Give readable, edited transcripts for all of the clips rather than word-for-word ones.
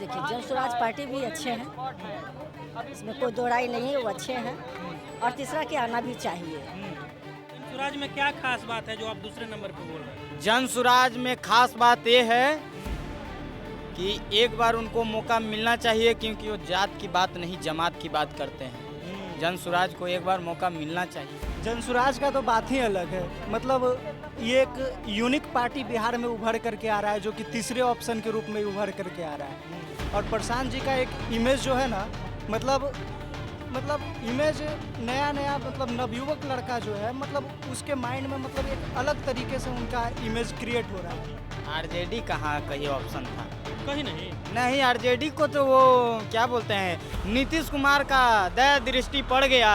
देखिए, जन स्वराज पार्टी भी अच्छे हैं, इसमें कोई दो राय नहीं है, वो अच्छे हैं। और तीसरा कि आना भी चाहिए। जन स्वराज में क्या खास बात है जो आप दूसरे नंबर पे बोल रहे हैं? जन स्वराज में खास बात यह है कि एक बार उनको मौका मिलना चाहिए, क्योंकि वो जात की बात नहीं जमात की बात करते हैं। जन स्वराज को एक बार मौका मिलना चाहिए। जन स्वराज का तो बात ही अलग है। मतलब ये एक यूनिक पार्टी बिहार में उभर करके आ रहा है, जो कि तीसरे ऑप्शन के रूप में उभर करके आ रहा है। और प्रशांत जी का एक इमेज जो है ना, मतलब इमेज नया मतलब नवयुवक लड़का जो है, मतलब उसके माइंड में मतलब एक अलग तरीके से उनका इमेज क्रिएट हो रहा है। आरजेडी कहाँ कहीं ऑप्शन था? कहीं नहीं। नहीं, आरजेडी को तो वो क्या बोलते हैं, नीतीश कुमार का दया दृष्टि पड़ गया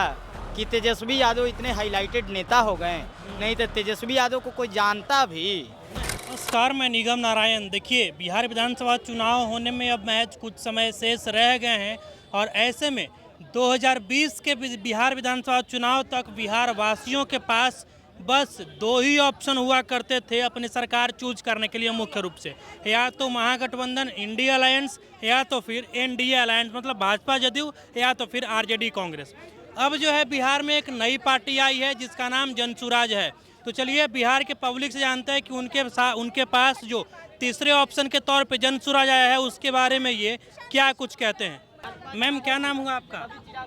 कि तेजस्वी यादव इतने हाईलाइटेड नेता हो गए, नहीं तो तेजस्वी यादव को कोई जानता भी। नमस्कार, मैं निगम नारायण। देखिए, बिहार विधानसभा चुनाव होने में अब महज कुछ समय शेष रह गए हैं और ऐसे में 2020 के बिहार विधानसभा चुनाव तक बिहार वासियों के पास बस दो ही ऑप्शन हुआ करते थे अपनी सरकार चूज करने के लिए, मुख्य रूप से या तो महागठबंधन इंडिया अलायंस या तो फिर एनडीए अलायंस, मतलब भाजपा जदयू या तो फिर आरजेडी कांग्रेस। अब जो है बिहार में एक नई पार्टी आई है जिसका नाम जन स्वराज है। तो चलिए बिहार के पब्लिक से जानते हैं कि उनके पास जो तीसरे ऑप्शन के तौर पे जन स्वराज आया है उसके बारे में ये क्या कुछ कहते हैं। मैम, क्या नाम हुआ आपका?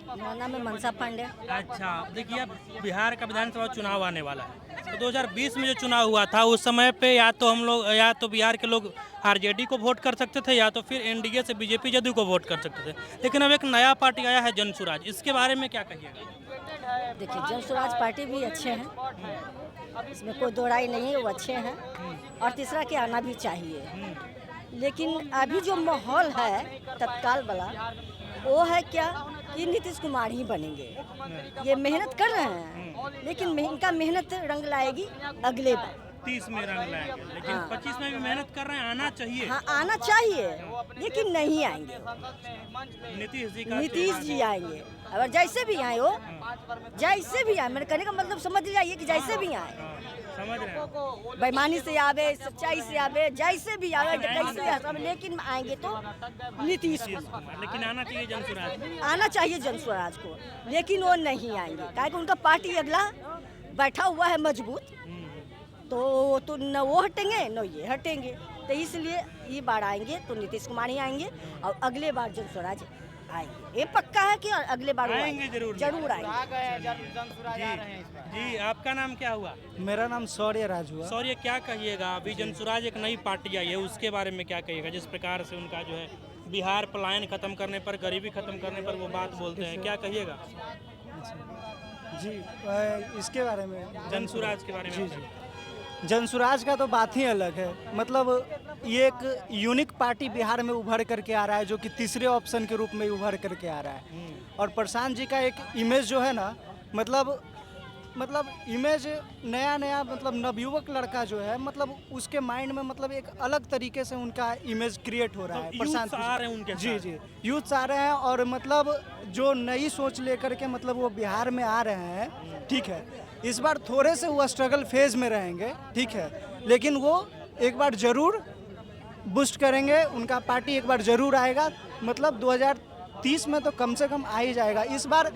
मेरा नाम है मनसा पांडे। अच्छा, देखिए अब बिहार का विधानसभा चुनाव आने वाला है, तो 2020 में जो चुनाव हुआ था उस समय पे या तो बिहार के लोग आरजेडी को वोट कर सकते थे या तो फिर एनडीए से बीजेपी जदयू को वोट कर सकते थे, लेकिन अब एक नया पार्टी आया है जन स्वराज, इसके बारे में क्या कहिएगा? देखिए, जन स्वराज पार्टी भी अच्छे हैं, इसमें कोई दो राय नहीं है, वो अच्छे हैं। और तीसरा कि आना भी चाहिए। लेकिन अभी जो माहौल है तत्काल वाला, वो है क्या कि नीतीश कुमार ही बनेंगे। ये मेहनत कर रहे हैं, लेकिन इनका मेहनत रंग लाएगी अगले बार। 30 में रंग लाएंगे, लेकिन हाँ। 25 में भी मेहनत कर रहे हैं, आना चाहिए। हाँ, आना चाहिए, लेकिन नहीं आएंगे। नीतीश जी आएंगे, अगर जैसे भी आए हो, जैसे भी आए, मैंने कहने का मतलब समझ जाइए कि जैसे भी आए, समझ रहे हैं? बेईमानी से आवे, सच्चाई से आवे, जैसे भी आवे, कैसे आ सब, लेकिन आएंगे तो नीतीश कुमार। लेकिन आना चाहिए जन स्वराज। आना चाहिए जन स्वराज को, लेकिन वो नहीं आएंगे, काहे कि उनका पार्टी अगला बैठा हुआ है मजबूत, तो न वो हटेंगे न ये हटेंगे। तो इसलिए ये बार आएंगे तो नीतीश कुमार ही आएंगे और अगले बार जन स्वराज आएंगे। ये पक्का है कि अगले बार वो आएंगे, जरूर आएंगे। जी, आपका नाम क्या हुआ? मेरा नाम शौर्य राज हुआ। सॉरी, क्या कहिएगा, अभी जन स्वराज एक नई पार्टी आई है, उसके बारे में क्या कहिएगा? जिस प्रकार से उनका जो है बिहार पलायन खत्म करने पर, गरीबी खत्म करने पर वो बात बोलते हैं, क्या कहिएगा जी, इसके बारे में जन स्वराज के बारे में? जन स्वराज का तो बात ही अलग है। मतलब ये एक यूनिक पार्टी बिहार में उभर करके आ रहा है, जो कि तीसरे ऑप्शन के रूप में उभर करके आ रहा है। और प्रशांत जी का एक इमेज जो है ना, मतलब इमेज नया मतलब नवयुवक लड़का जो है, मतलब उसके माइंड में मतलब एक अलग तरीके से उनका इमेज क्रिएट हो रहा है। प्रशांत आ रहे हैं उनके जी जी, यूथ आ रहे हैं और मतलब जो नई सोच लेकर के मतलब वो बिहार में आ रहे हैं। ठीक है, इस बार थोड़े से वो स्ट्रगल फेज में रहेंगे, ठीक है, लेकिन वो एक बार जरूर बूस्ट करेंगे, उनका पार्टी एक बार जरूर आएगा। मतलब 2030 में तो कम से कम आ ही जाएगा। इस बार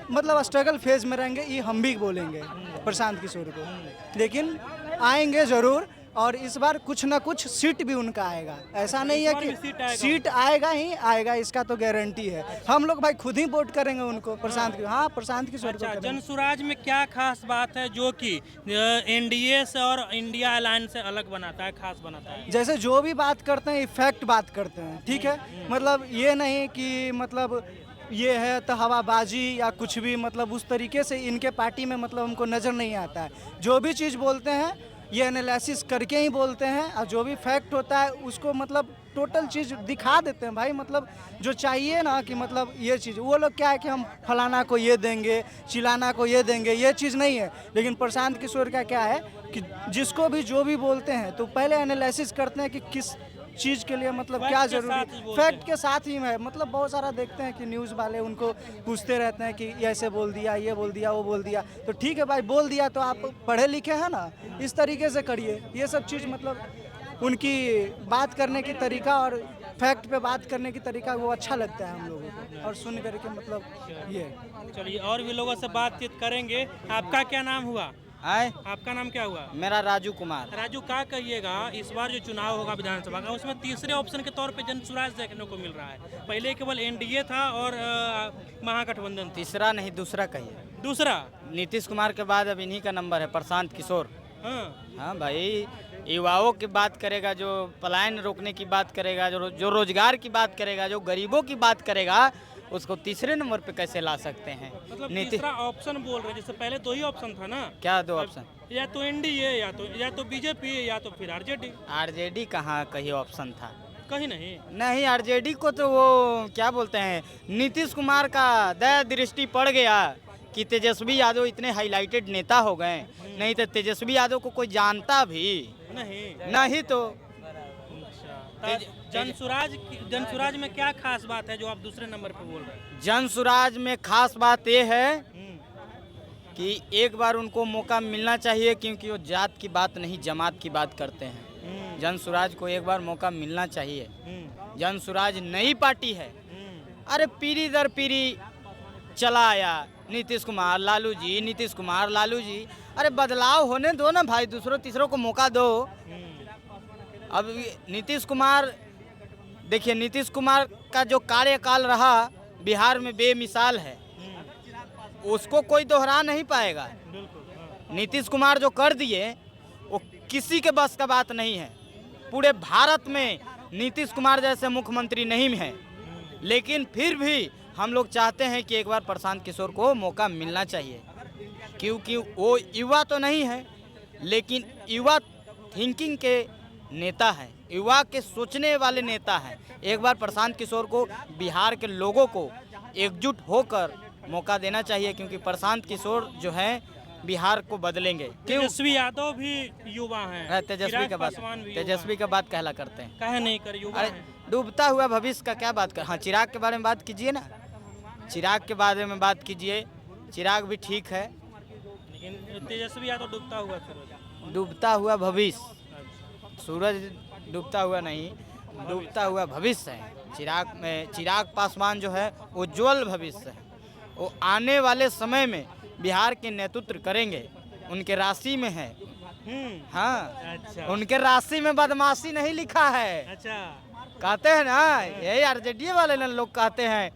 मतलब स्ट्रगल फेज में रहेंगे, ये हम भी बोलेंगे प्रशांत किशोर को, लेकिन आएंगे जरूर। और इस बार कुछ ना कुछ सीट भी उनका आएगा। ऐसा नहीं है कि सीट आएगा ही आएगा, इसका तो गारंटी है। हम लोग भाई खुद ही वोट करेंगे उनको, प्रशांत की। हाँ, प्रशांत किशोर को अच्छा, करेंगे। जन स्वराज में क्या खास बात है जो कि एनडीए से और इंडिया अलायंस से अलग बनाता है, खास बनाता है? जैसे जो भी बात करते हैं इफेक्ट बात करते हैं, ठीक है। मतलब ये नहीं कि मतलब ये है तो हवाबाजी या कुछ भी, मतलब उस तरीके से इनके पार्टी में मतलब हमको नज़र नहीं आता है। जो भी चीज़ बोलते हैं ये एनालिसिस करके ही बोलते हैं, और जो भी फैक्ट होता है उसको मतलब टोटल चीज़ दिखा देते हैं भाई। मतलब जो चाहिए ना कि मतलब ये चीज़, वो लोग क्या है कि हम फलाना को ये देंगे, चिलाना को ये देंगे, ये चीज़ नहीं है। लेकिन प्रशांत किशोर का क्या है कि जिसको भी जो भी बोलते हैं तो पहले एनालिसिस करते हैं कि किस चीज़ के लिए मतलब क्या जरूरी, फैक्ट के साथ ही है। मतलब बहुत सारा देखते हैं कि न्यूज़ वाले उनको पूछते रहते हैं कि ऐसे बोल दिया, ये बोल दिया, वो बोल दिया। तो ठीक है भाई, बोल दिया तो आप पढ़े लिखे हैं ना, इस तरीके से करिए। ये सब चीज़ मतलब उनकी बात करने की तरीका और फैक्ट पे बात करने की तरीका वो अच्छा लगता है हम लोगों को, और सुन करके मतलब ये। चलिए और भी लोगों से बातचीत करेंगे। आपका क्या नाम हुआ? आए आपका नाम क्या हुआ? मेरा राजू कुमार। राजू, क्या कहिएगा इस बार जो चुनाव होगा विधानसभा का, उसमें तीसरे ऑप्शन के तौर पे जन स्वराज देखने को मिल रहा है। पहले केवल एनडीए था और महागठबंधन था। तीसरा नहीं, दूसरा कहिए। दूसरा? नीतीश कुमार के बाद अब इन्हीं का नंबर है, प्रशांत किशोर। हाँ। हाँ भाई, युवाओं की बात करेगा, जो पलायन रोकने की बात करेगा, जो रोजगार की बात करेगा, जो गरीबों की बात करेगा, उसको तीसरे नंबर पे कैसे ला सकते हैं? मतलब तीसरा ऑप्शन बोल रहे हैं, जैसे पहले दो ही ऑप्शन था ना। क्या दो ऑप्शन? या तो एनडीए या तो बीजेपी या तो फिर आरजेडी। आरजेडी कहाँ कहीं ऑप्शन था? कहीं नहीं। नहीं, आरजेडी को तो वो क्या बोलते हैं, नीतीश कुमार का दया दृष्टि पड़ गया कि तेजस्वी यादव इतने हाईलाइटेड नेता हो गए, नहीं तो तेजस्वी यादव को कोई जानता भी नहीं तो। जनसुराज में क्या खास बात है जो आप दूसरे नंबर पे बोल रहे हैं? जनसुराज में खास बात यह है कि एक बार उनको मौका मिलना चाहिए, क्योंकि वो जात की बात नहीं जमात की बात करते हैं। जनसुराज को एक बार मौका मिलना चाहिए। जनसुराज नई पार्टी है। अरे पीढ़ी दर पीढ़ी चला आया, नीतीश कुमार लालू जी, नीतीश कुमार लालू जी। अरे बदलाव होने दो ना भाई, दूसरों तीसरों को मौका दो। अब नीतीश कुमार देखिए, नीतीश कुमार का जो कार्यकाल रहा बिहार में बेमिसाल है, उसको कोई दोहरा नहीं पाएगा। नीतीश कुमार जो कर दिए वो किसी के बस का बात नहीं है। पूरे भारत में नीतीश कुमार जैसे मुख्यमंत्री नहीं है, लेकिन फिर भी हम लोग चाहते हैं कि एक बार प्रशांत किशोर को मौका मिलना चाहिए, क्योंकि वो युवा तो नहीं है, लेकिन युवा थिंकिंग के नेता है, युवा के सोचने वाले नेता हैं। एक बार प्रशांत किशोर को, बिहार के लोगों को एकजुट होकर मौका देना चाहिए, क्योंकि प्रशांत किशोर जो है बिहार को बदलेंगे। तेजस्वी यादव भी युवा हैं। तेजस्वी का बात कहला करते हैं, कहे नहीं कर युवा अरे डूबता हुआ भविष्य का क्या बात कर। हाँ, चिराग के बारे में बात कीजिए ना, चिराग के बारे में बात कीजिए। चिराग भी ठीक है, लेकिन तेजस्वी यादव डूबता हुआ सूरज। डूबता हुआ भविष्य, सूरज डूबता हुआ नहीं, डूबता हुआ भविष्य है। चिराग पासवान जो है उज्जवल भविष्य है। वो आने वाले समय में बिहार के नेतृत्व करेंगे, उनके राशि में है। हाँ, अच्छा। उनके राशि में बदमाशी नहीं लिखा है। अच्छा, कहते हैं ना, यही आरजेडी वाले ना लोग कहते हैं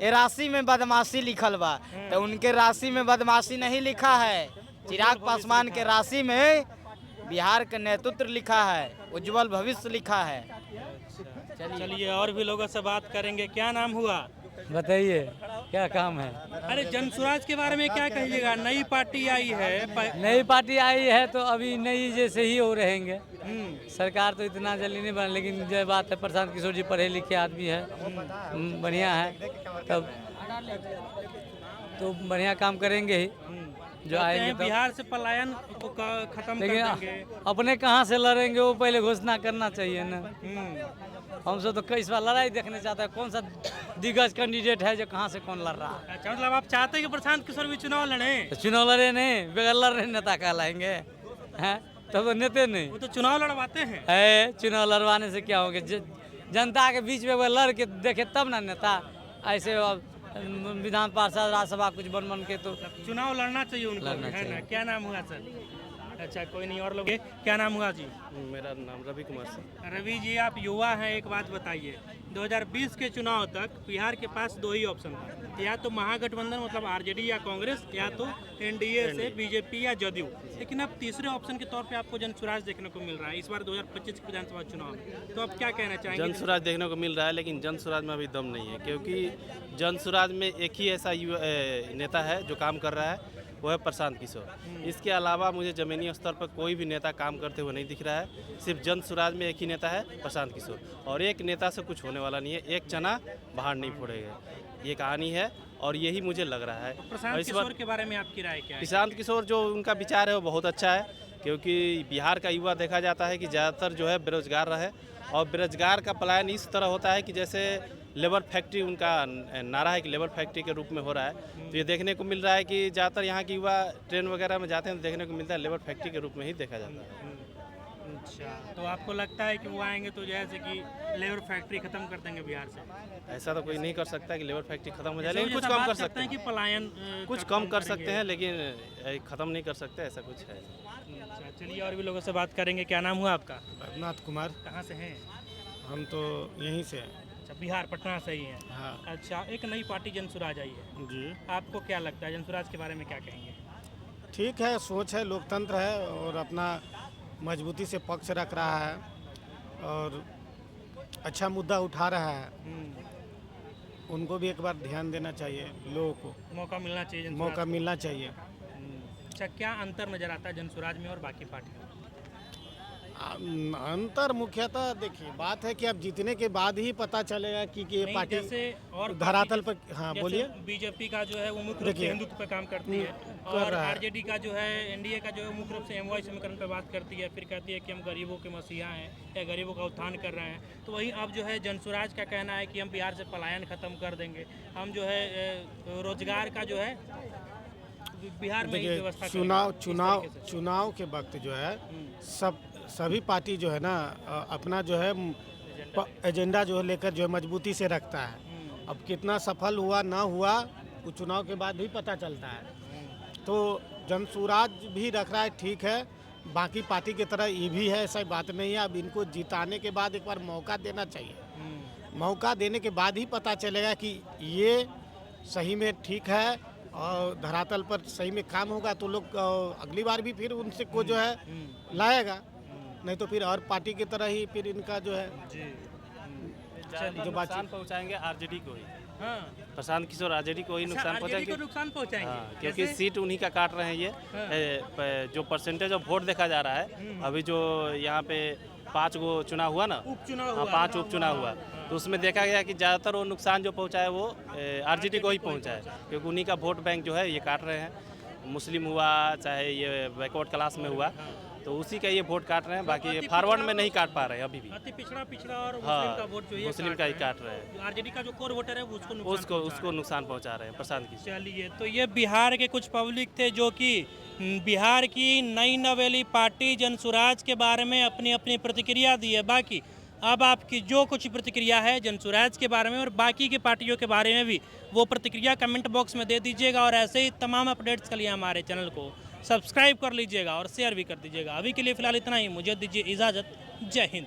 ये राशि में बदमाशी लिखल बा, तो उनके राशि में बदमाशी नहीं लिखा है। चिराग पासवान के राशि में बिहार का नेतृत्व लिखा है, उज्जवल भविष्य लिखा है। चलिए और भी लोगों से बात करेंगे। क्या नाम हुआ? बताइए क्या काम है? अरे जनसुराज के बारे में क्या कहिएगा? नई पार्टी आई है। नई पार्टी आई है तो अभी नई जैसे ही हो रहेंगे। सरकार तो इतना जल्दी नहीं बना, लेकिन जो बात है प्रशांत किशोर जी पढ़े लिखे आदमी है, बढ़िया है, तब तो बढ़िया काम करेंगे ही जो आएंगे। बिहार से पलायन को खत्म कर देंगे। लेकिन अपने कहाँ से लड़ेंगे वो पहले घोषणा करना चाहिए ना। हमसे तो कई बार लड़ाई देखने चाहता है, कौन सा दिग्गज कैंडिडेट है जो कहाँ से कौन लड़ रहा है। अच्छा, मतलब आप चाहते हैं कि प्रशांत किशोर भी चुनाव लड़े? तो चुनाव लड़े नहीं, बगैर लड़ रहे नेता कहलाएंगे हैं? तब तो नेते नहीं, वो तो चुनाव लड़वाते हैं। चुनाव लड़वाने से क्या होगा? जनता के बीच में वो लड़ के देखे तब ना नेता। ऐसे विधान पार्षद राज्यसभा कुछ बन के तो चुनाव लड़ना चाहिए उनको, है ना? क्या नाम हुआ सर? अच्छा, कोई नहीं। और लोग क्या नाम हुआ जी? मेरा नाम रवि कुमार सर। रवि जी, आप युवा हैं, एक बात बताइए, 2020 के चुनाव तक बिहार के पास दो ही ऑप्शन था, या तो महागठबंधन मतलब आरजेडी या कांग्रेस, या तो एनडीए से बीजेपी या जदयू। लेकिन अब तीसरे ऑप्शन के तौर पे आपको जनसुराज देखने को मिल रहा है इस बार 2025 विधानसभा चुनाव में, तो आप क्या कहना चाहेंगे? जनसुराज देखने को मिल रहा है, लेकिन जनसुराज में अभी दम नहीं है, क्योंकि जनसुराज में एक ही ऐसा नेता है जो काम कर रहा है, वो है प्रशांत किशोर। इसके अलावा मुझे ज़मीनी स्तर पर कोई भी नेता काम करते हुए नहीं दिख रहा है। सिर्फ जनसुराज में एक ही नेता है, प्रशांत किशोर, और एक नेता से कुछ होने वाला नहीं है। एक चना बाहर नहीं फोड़ेगा, ये कहानी है, और यही मुझे लग रहा है। प्रशांत किशोर के बारे में आपकी राय क्या है? प्रशांत किशोर जो उनका विचार है वो बहुत अच्छा है, क्योंकि बिहार का युवा देखा जाता है कि ज़्यादातर जो है बेरोजगार रहे, और बेरोजगार का पलायन इस तरह होता है कि जैसे लेबर फैक्ट्री, उनका नारा है कि लेबर फैक्ट्री के रूप में हो रहा है। तो ये देखने को मिल रहा है कि ज़्यादातर यहाँ के युवा ट्रेन वगैरह में जाते हैं तो देखने को मिलता है लेबर फैक्ट्री के रूप में ही देखा जाता है। अच्छा, तो आपको लगता है कि वो आएंगे तो जैसे कि लेबर फैक्ट्री खत्म कर देंगे बिहार से? ऐसा तो कोई नहीं कर सकता कि लेबर फैक्ट्री खत्म हो जाए, जैसे लेकिन कुछ जैसा कम बात कर करते सकते हैं हैं। कि पलायन कुछ का कम कर करेंगे। सकते हैं, लेकिन ख़त्म नहीं कर सकते, ऐसा कुछ है। अच्छा, चलिए और भी लोगों से बात करेंगे। क्या नाम हुआ आपका? रघुनाथ कुमार। कहाँ से हैं? हम तो यहीं से हैं। अच्छा, बिहार पटना से ही हैं। हाँ अच्छा, एक नई पार्टी जनसुराज आई है, जी, आपको क्या लगता है जनसुराज के बारे में क्या कहेंगे? ठीक है, सोच है, लोकतंत्र है और अपना मजबूती से पक्ष रख रहा है और अच्छा मुद्दा उठा रहा है। उनको भी एक बार ध्यान देना चाहिए, लोगों को मौका मिलना चाहिए जनसुराज मौका को। मिलना चाहिए। अच्छा, क्या अंतर नजर आता है जनसुराज में और बाकी पार्टियों में? अंतर मुख्यतः देखिए, बात है कि अब जीतने के बाद ही पता चलेगा कि ये नहीं, पार्टी जैसे और धरातल पार्टी पर। हाँ जैसे बोलिए। बीजेपी का जो है वो मुख्य रूप से देखिए, हिंदुत्व पे काम करती है कर और रहा है। आरजेडी का जो है एनडीए का जो है मुख्य रूप से एमवाई समीकरण पे बात करती है, फिर कहती है कि हम गरीबों के मसीहा हैं या गरीबों का उत्थान कर रहे हैं। तो वहीं अब जो है जनसुराज का कहना है कि हम बिहार से पलायन खत्म कर देंगे, हम जो है रोजगार का जो है बिहार में ही देखिए, व्यवस्था करेंगे। चुनाव इस चुनाव तरीके से। चुनाव के वक्त जो है सभी पार्टी जो है ना अपना जो है एजेंडा जो है लेकर जो है मजबूती से रखता है। अब कितना सफल हुआ ना हुआ वो चुनाव के बाद भी पता चलता है। तो जनसुराज भी रख रहा है, ठीक है, बाकी पार्टी की तरह ये भी है, ऐसा बात नहीं है। अब इनको जिताने के बाद एक बार मौका देना चाहिए। मौका देने के बाद ही पता चलेगा कि ये सही में ठीक है और धरातल पर सही में काम होगा तो लोग अगली बार भी फिर उनसे को जो है लाएगा, नहीं तो फिर और पार्टी की तरह ही फिर इनका जो है जो नुकसान पहुंचाएंगे आरजेडी को ही, हाँ, प्रशांत किशोर आरजेडी को ही अच्छा, नुकसान आरजेडी पहुंचाएंगे। को नुकसान पहुंचाएंगे। हाँ, क्योंकि जैसे- सीट उन्हीं का काट रहे हैं ये। जो परसेंटेज ऑफ वोट देखा जा रहा है, अभी जो यहाँ पे 5 गो चुनाव हुआ ना, उपचुनाव हाँ, हुआ। 5 उपचुनाव हुआ, तो उसमें देखा गया कि ज़्यादातर वो नुकसान जो पहुंचा है वो आरजेडी को ही पहुंचा है, क्योंकि उन्हीं का वोट बैंक जो है ये काट रहे हैं। मुस्लिम हुआ चाहे ये बैकवर्ड क्लास में हुआ, तो उसी का ये वोट काट रहे हैं, बाकी ये फॉरवर्ड में नहीं काट पा रहे हैं अभी भी। अति पिछड़ा और मुस्लिम हाँ, का वोट जो है मुस्लिम का ही काट रहे हैं, आरजेडी का जो कोर वोटर है वो उसको नुकसान उसको पहुंचा उसको नुकसान पहुंचा रहे हैं प्रशांत किशोर। चलिए, तो ये बिहार के कुछ पब्लिक थे जो कि बिहार की नई नवेली पार्टी जनसुराज के बारे में अपनी अपनी प्रतिक्रिया दी है। बाकी अब आपकी जो कुछ प्रतिक्रिया है जनसुराज के बारे में और बाकी की पार्टियों के बारे में भी वो प्रतिक्रिया कमेंट बॉक्स में दे दीजिएगा और ऐसे ही तमाम अपडेट्स के लिए हमारे चैनल को सब्सक्राइब कर लीजिएगा और शेयर भी कर दीजिएगा। अभी के लिए फ़िलहाल इतना ही, मुझे दीजिए इजाज़त। जय हिंद।